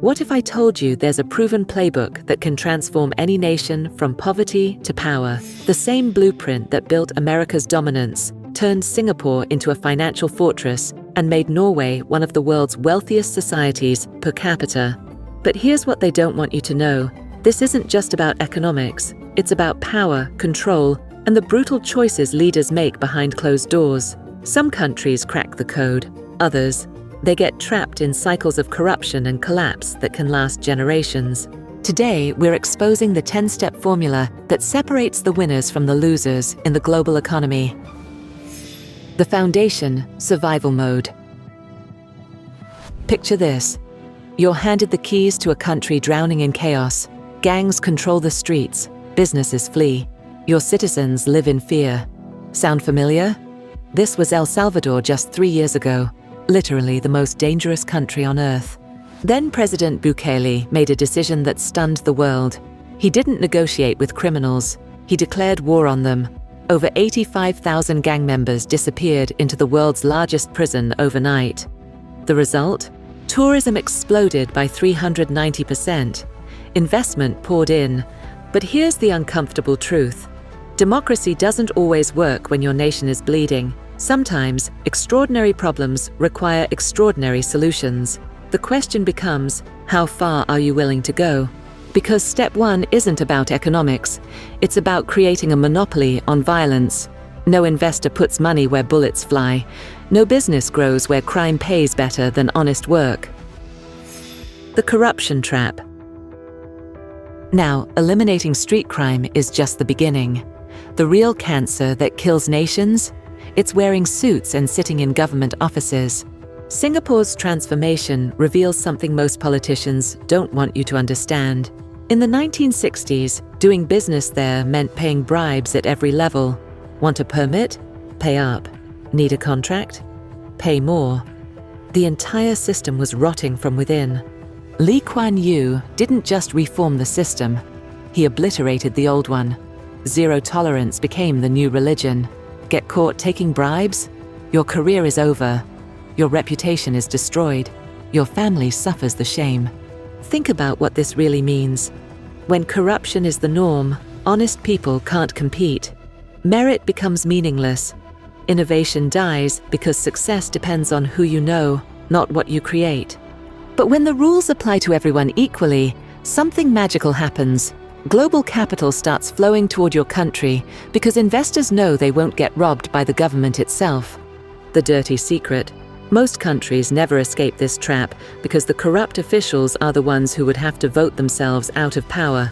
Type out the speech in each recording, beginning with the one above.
What if I told you there's a proven playbook that can transform any nation from poverty to power? The same blueprint that built America's dominance, turned Singapore into a financial fortress, and made Norway one of the world's wealthiest societies per capita. But here's what they don't want you to know. This isn't just about economics. It's about power, control, and the brutal choices leaders make behind closed doors. Some countries crack the code. Others, they get trapped in cycles of corruption and collapse that can last generations. Today, we're exposing the 10-step formula that separates the winners from the losers in the global economy. The foundation, survival mode. Picture this. You're handed the keys to a country drowning in chaos. Gangs control the streets. Businesses flee. Your citizens live in fear. Sound familiar? This was El Salvador just 3 years ago. Literally the most dangerous country on earth. Then President Bukele made a decision that stunned the world. He didn't negotiate with criminals. He declared war on them. Over 85,000 gang members disappeared into the world's largest prison overnight. The result? Tourism exploded by 390%. Investment poured in. But here's the uncomfortable truth. Democracy doesn't always work when your nation is bleeding. Sometimes, extraordinary problems require extraordinary solutions. The question becomes, how far are you willing to go? Because step one isn't about economics. It's about creating a monopoly on violence. No investor puts money where bullets fly. No business grows where crime pays better than honest work. The corruption trap. Now, eliminating street crime is just the beginning. The real cancer that kills nations? It's wearing suits and sitting in government offices. Singapore's transformation reveals something most politicians don't want you to understand. In the 1960s, doing business there meant paying bribes at every level. Want a permit? Pay up. Need a contract? Pay more. The entire system was rotting from within. Lee Kuan Yew didn't just reform the system, he obliterated the old one. Zero tolerance became the new religion. Get caught taking bribes? Your career is over. Your reputation is destroyed. Your family suffers the shame. Think about what this really means. When corruption is the norm, honest people can't compete. Merit becomes meaningless. Innovation dies because success depends on who you know, not what you create. But when the rules apply to everyone equally, something magical happens. Global capital starts flowing toward your country because investors know they won't get robbed by the government itself. The dirty secret: most countries never escape this trap because the corrupt officials are the ones who would have to vote themselves out of power.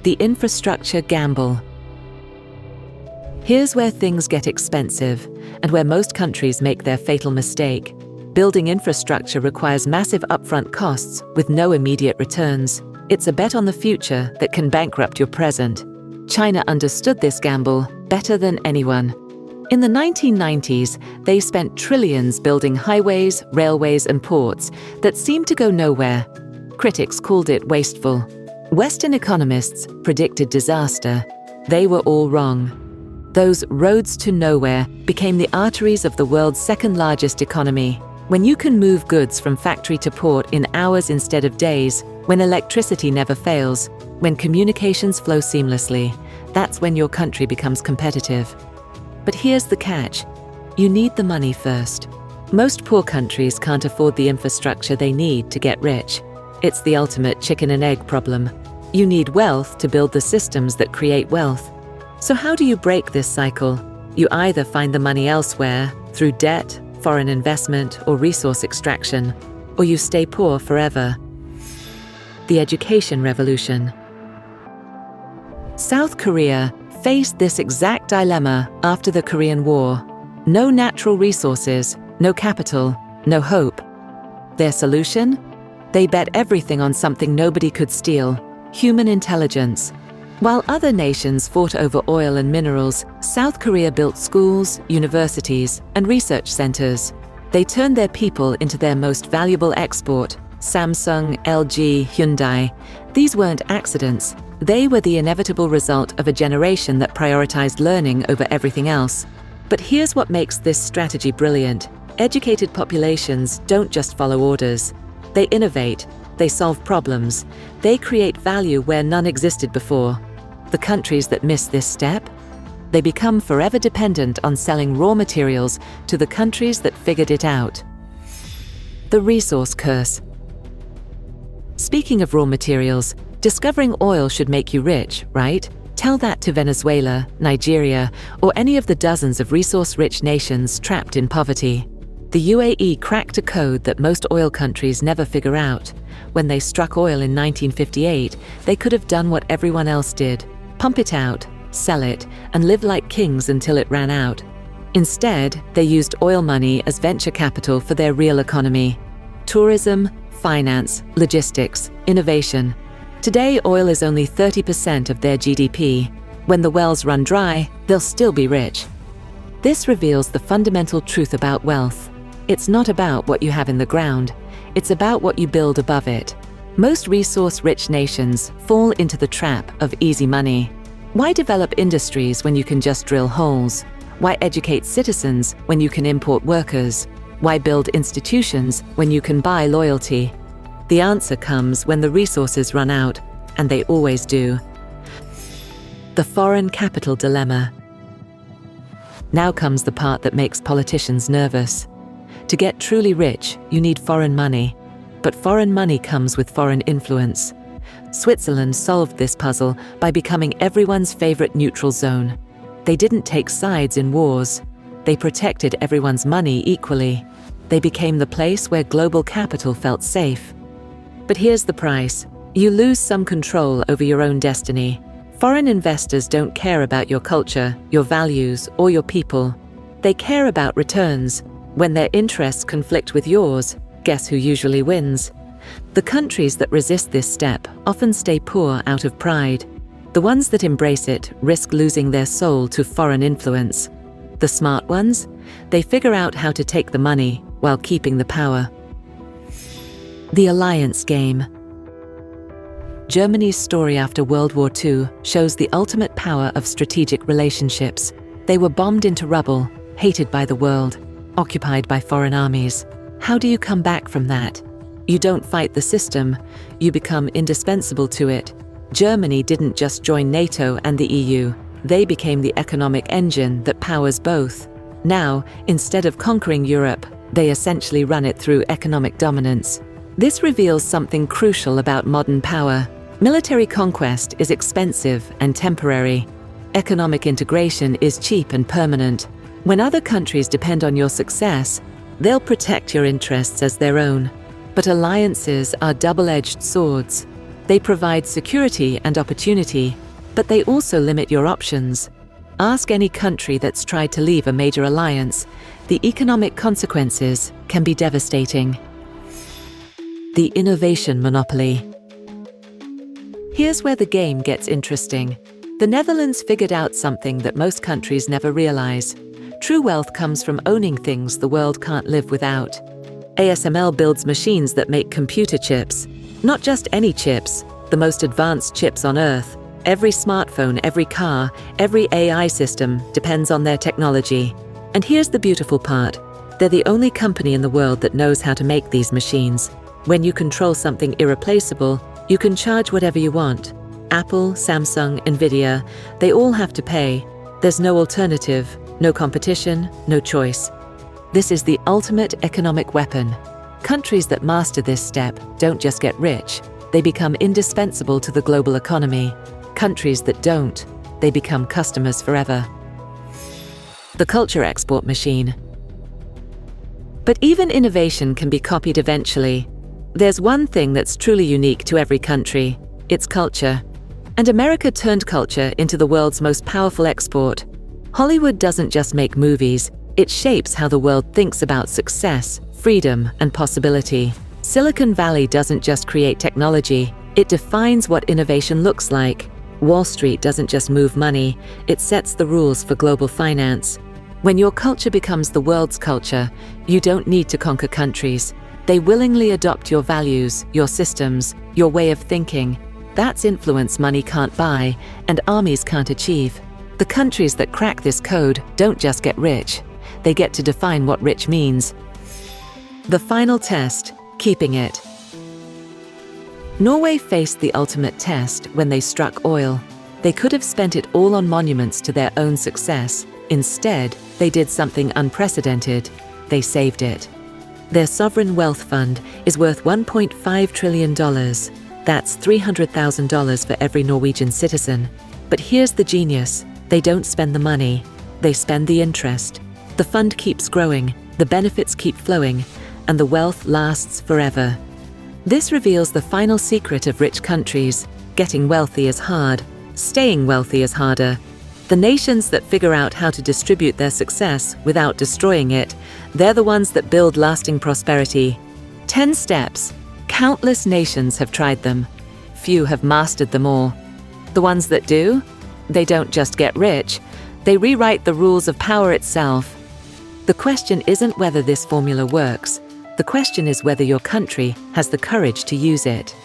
The infrastructure gamble. Here's where things get expensive and where most countries make their fatal mistake. Building infrastructure requires massive upfront costs with no immediate returns. It's a bet on the future that can bankrupt your present. China understood this gamble better than anyone. In the 1990s, they spent trillions building highways, railways, and ports that seemed to go nowhere. Critics called it wasteful. Western economists predicted disaster. They were all wrong. Those roads to nowhere became the arteries of the world's second-largest economy. When you can move goods from factory to port in hours instead of days, when electricity never fails, when communications flow seamlessly, that's when your country becomes competitive. But here's the catch. You need the money first. Most poor countries can't afford the infrastructure they need to get rich. It's the ultimate chicken and egg problem. You need wealth to build the systems that create wealth. So how do you break this cycle? You either find the money elsewhere, through debt, foreign investment, or resource extraction, or you stay poor forever. The education revolution. South Korea faced this exact dilemma after the Korean War. No natural resources, no capital, no hope. Their solution? They bet everything on something nobody could steal: human intelligence. While other nations fought over oil and minerals, South Korea built schools, universities, and research centers. They turned their people into their most valuable export: Samsung, LG, Hyundai. These weren't accidents. They were the inevitable result of a generation that prioritized learning over everything else. But here's what makes this strategy brilliant. Educated populations don't just follow orders. They innovate, they solve problems, they create value where none existed before. The countries that miss this step, they become forever dependent on selling raw materials to the countries that figured it out. The resource curse. Speaking of raw materials, discovering oil should make you rich, right? Tell that to Venezuela, Nigeria, or any of the dozens of resource-rich nations trapped in poverty. The UAE cracked a code that most oil countries never figure out. When they struck oil in 1958, they could have done what everyone else did: pump it out, sell it, and live like kings until it ran out. Instead, they used oil money as venture capital for their real economy: tourism, finance, logistics, innovation. Today, oil is only 30% of their GDP. When the wells run dry, they'll still be rich. This reveals the fundamental truth about wealth. It's not about what you have in the ground, it's about what you build above it. Most resource-rich nations fall into the trap of easy money. Why develop industries when you can just drill holes? Why educate citizens when you can import workers? Why build institutions when you can buy loyalty? The answer comes when the resources run out, and they always do. The foreign capital dilemma. Now comes the part that makes politicians nervous. To get truly rich, you need foreign money. But foreign money comes with foreign influence. Switzerland solved this puzzle by becoming everyone's favorite neutral zone. They didn't take sides in wars. They protected everyone's money equally. They became the place where global capital felt safe. But here's the price. You lose some control over your own destiny. Foreign investors don't care about your culture, your values, or your people. They care about returns. When their interests conflict with yours, guess who usually wins? The countries that resist this step often stay poor out of pride. The ones that embrace it risk losing their soul to foreign influence. The smart ones? They figure out how to take the money while keeping the power. The alliance game. Germany's story after World War II shows the ultimate power of strategic relationships. They were bombed into rubble, hated by the world, occupied by foreign armies. How do you come back from that? You don't fight the system, you become indispensable to it. Germany didn't just join NATO and the EU, they became the economic engine that powers both. Now, instead of conquering Europe, they essentially run it through economic dominance. This reveals something crucial about modern power. Military conquest is expensive and temporary. Economic integration is cheap and permanent. When other countries depend on your success, they'll protect your interests as their own. But alliances are double-edged swords. They provide security and opportunity, but they also limit your options. Ask any country that's tried to leave a major alliance. The economic consequences can be devastating. The innovation monopoly. Here's where the game gets interesting. The Netherlands figured out something that most countries never realize. True wealth comes from owning things the world can't live without. ASML builds machines that make computer chips. Not just any chips, the most advanced chips on Earth. Every smartphone, every car, every AI system depends on their technology. And here's the beautiful part. They're the only company in the world that knows how to make these machines. When you control something irreplaceable, you can charge whatever you want. Apple, Samsung, Nvidia, they all have to pay. There's no alternative, no competition, no choice. This is the ultimate economic weapon. Countries that master this step don't just get rich, they become indispensable to the global economy. Countries that don't, they become customers forever. The culture export machine. But even innovation can be copied eventually. There's one thing that's truly unique to every country: its culture. And America turned culture into the world's most powerful export. Hollywood doesn't just make movies, it shapes how the world thinks about success, freedom, and possibility. Silicon Valley doesn't just create technology, it defines what innovation looks like. Wall Street doesn't just move money, it sets the rules for global finance. When your culture becomes the world's culture, you don't need to conquer countries. They willingly adopt your values, your systems, your way of thinking. That's influence money can't buy, and armies can't achieve. The countries that crack this code don't just get rich, they get to define what rich means. The final test, keeping it. Norway faced the ultimate test when they struck oil. They could have spent it all on monuments to their own success. Instead, they did something unprecedented. They saved it. Their sovereign wealth fund is worth $1.5 trillion. That's $300,000 for every Norwegian citizen. But here's the genius. They don't spend the money. They spend the interest. The fund keeps growing, the benefits keep flowing, and the wealth lasts forever. This reveals the final secret of rich countries. Getting wealthy is hard. Staying wealthy is harder. The nations that figure out how to distribute their success without destroying it, they're the ones that build lasting prosperity. 10 steps. Countless nations have tried them. Few have mastered them all. The ones that do, they don't just get rich, they rewrite the rules of power itself. The question isn't whether this formula works. The question is whether your country has the courage to use it.